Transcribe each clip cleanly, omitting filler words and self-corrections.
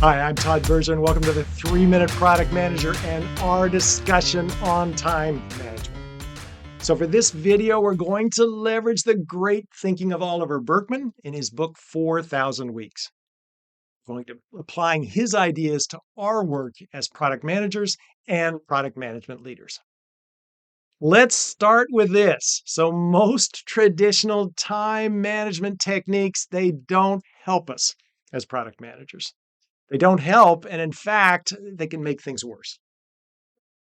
Hi, I'm Todd Berger, and welcome to the 3-Minute Product Manager and our discussion on time management. So for this video, we're going to leverage the great thinking of Oliver Burkeman in his book, 4,000 Weeks. We're going to applying his ideas to our work as product managers and product management leaders. Let's start with this. So most traditional time management techniques, they don't help us as product managers. They don't help, and in fact, they can make things worse.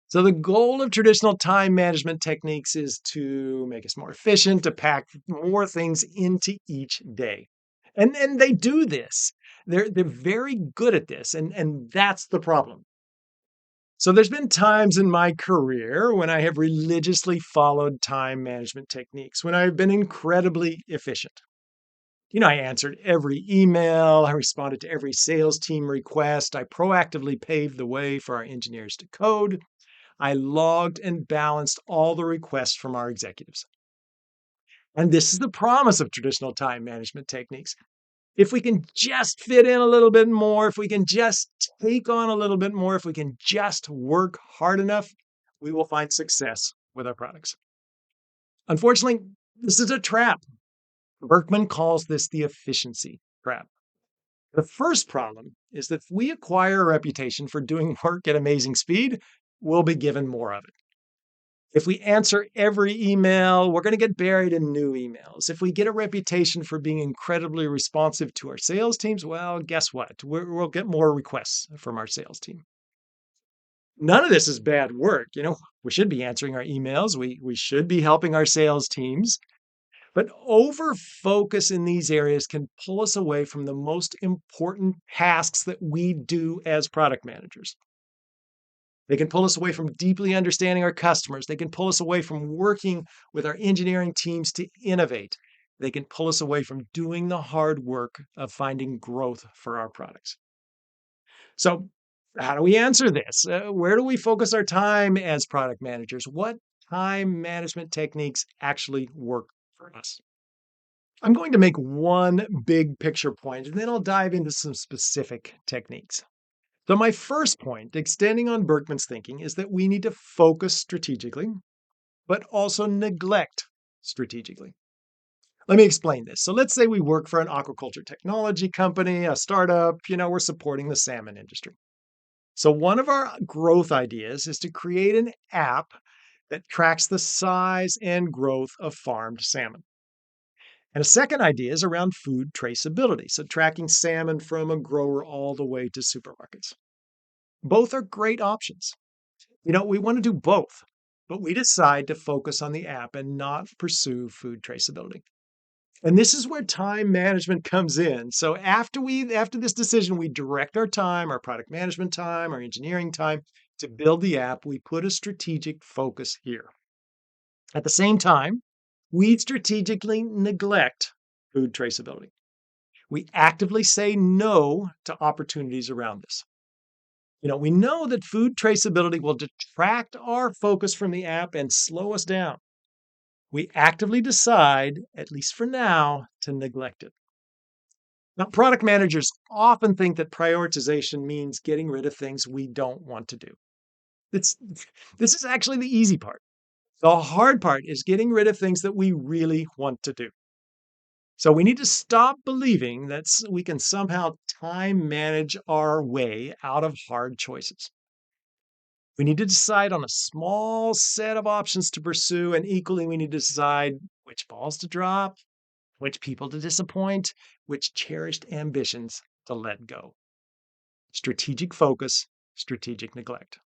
So the goal of traditional time management techniques is to make us more efficient, to pack more things into each day. And they do this. They're very good at this, and that's the problem. So there's been times in my career when I have religiously followed time management techniques, when I've been incredibly efficient. I answered every email, I responded to every sales team request, I proactively paved the way for our engineers to code, I logged and balanced all the requests from our executives. And this is the promise of traditional time management techniques. If we can just fit in a little bit more, if we can just take on a little bit more, if we can just work hard enough, we will find success with our products. Unfortunately, this is a trap. Berkman calls this the efficiency trap. The first problem is that if we acquire a reputation for doing work at amazing speed, we'll be given more of it. If we answer every email, we're going to get buried in new emails. If we get a reputation for being incredibly responsive to our sales teams, well, guess what? We'll get more requests from our sales team. None of this is bad work. We should be answering our emails. We should be helping our sales teams. But over focus in these areas can pull us away from the most important tasks that we do as product managers. They can pull us away from deeply understanding our customers. They can pull us away from working with our engineering teams to innovate. They can pull us away from doing the hard work of finding growth for our products. So, how do we answer this? Where do we focus our time as product managers? What time management techniques actually work for us? I'm going to make one big picture point, and then I'll dive into some specific techniques. So, my first point, extending on Berkman's thinking, is that we need to focus strategically, but also neglect strategically. Let me explain this. So, let's say we work for an aquaculture technology company, a startup, we're supporting the salmon industry. So, one of our growth ideas is to create an app that tracks the size and growth of farmed salmon. And a second idea is around food traceability, so tracking salmon from a grower all the way to supermarkets. Both are great options. We want to do both, but we decide to focus on the app and not pursue food traceability. And this is where time management comes in. So after this decision, we direct our time, our product management time, our engineering time to build the app. We put a strategic focus here. At the same time, we strategically neglect food traceability. We actively say no to opportunities around this. We know that food traceability will detract our focus from the app and slow us down. We actively decide, at least for now, to neglect it. Now, product managers often think that prioritization means getting rid of things we don't want to do. This is actually the easy part. The hard part is getting rid of things that we really want to do. So we need to stop believing that we can somehow time manage our way out of hard choices. We need to decide on a small set of options to pursue, and equally, we need to decide which balls to drop, which people to disappoint, which cherished ambitions to let go. Strategic focus, strategic neglect.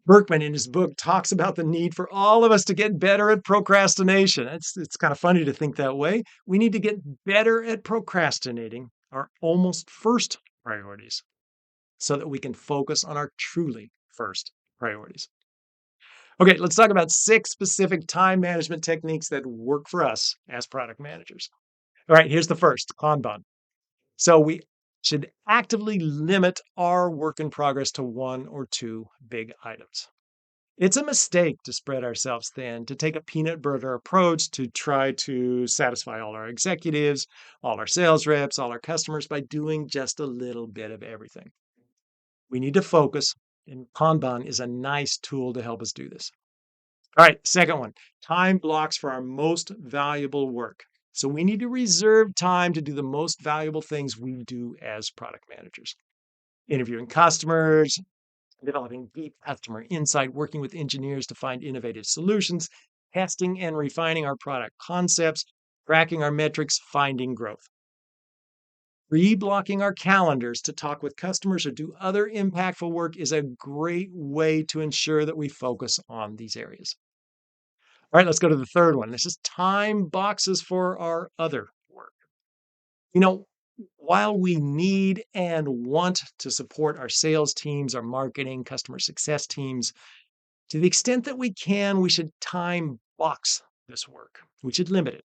Burkeman, in his book, talks about the need for all of us to get better at procrastination. It's kind of funny to think that way. We need to get better at procrastinating our almost first priorities so that we can focus on our truly first priorities. Okay, let's talk about 6 specific time management techniques that work for us as product managers. All right, here's the first, Kanban. So we should actively limit our work in progress to 1 or 2 big items. It's a mistake to spread ourselves thin, to take a peanut butter approach to try to satisfy all our executives, all our sales reps, all our customers by doing just a little bit of everything. We need to focus, and Kanban is a nice tool to help us do this. All right, second one, time blocks for our most valuable work. So we need to reserve time to do the most valuable things we do as product managers. Interviewing customers, developing deep customer insight, working with engineers to find innovative solutions, testing and refining our product concepts, tracking our metrics, finding growth. Re-blocking our calendars to talk with customers or do other impactful work is a great way to ensure that we focus on these areas. All right, let's go to the third one. This is time boxes for our other work. You know, while we need and want to support our sales teams, our marketing, customer success teams, to the extent that we can, we should time box this work. We should limit it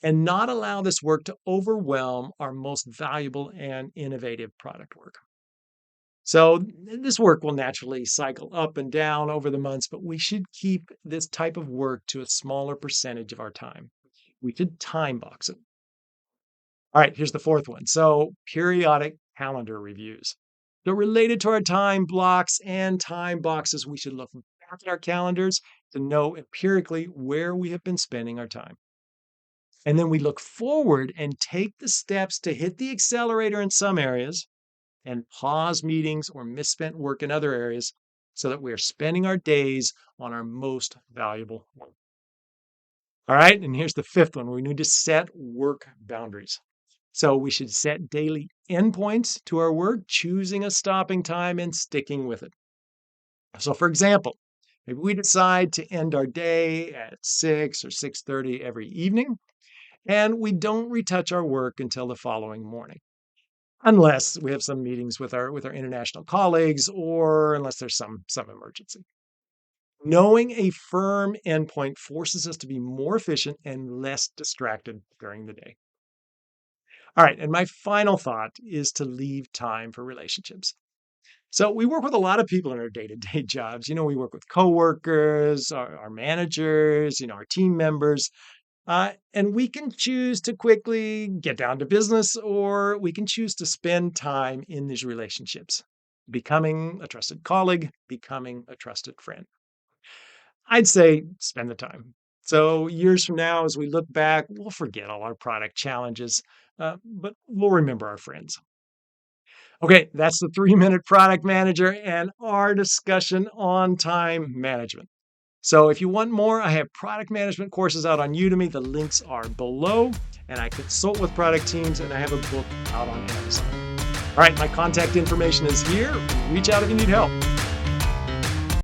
and not allow this work to overwhelm our most valuable and innovative product work. So this work will naturally cycle up and down over the months, but we should keep this type of work to a smaller percentage of our time. We should time box it. All right, here's the fourth one. So periodic calendar reviews. So related to our time blocks and time boxes, we should look back at our calendars to know empirically where we have been spending our time. And then we look forward and take the steps to hit the accelerator in some areas and pause meetings or misspent work in other areas so that we are spending our days on our most valuable work. All right, and here's the fifth one. We need to set work boundaries. So we should set daily endpoints to our work, choosing a stopping time and sticking with it. So for example, maybe we decide to end our day at 6 or 6:30 every evening, and we don't retouch our work until the following morning. Unless we have some meetings with our international colleagues or unless there's some emergency. Knowing a firm endpoint forces us to be more efficient and less distracted during the day. All right, and my final thought is to leave time for relationships. So we work with a lot of people in our day-to-day jobs. We work with coworkers, our managers, our team members. And we can choose to quickly get down to business, or we can choose to spend time in these relationships, becoming a trusted colleague, becoming a trusted friend. I'd say spend the time. So years from now, as we look back, we'll forget all our product challenges, but we'll remember our friends. Okay, that's the 3-minute product manager and our discussion on time management. So if you want more, I have product management courses out on Udemy. The links are below, and I consult with product teams, and I have a book out on Amazon. All right, my contact information is here. Reach out if you need help.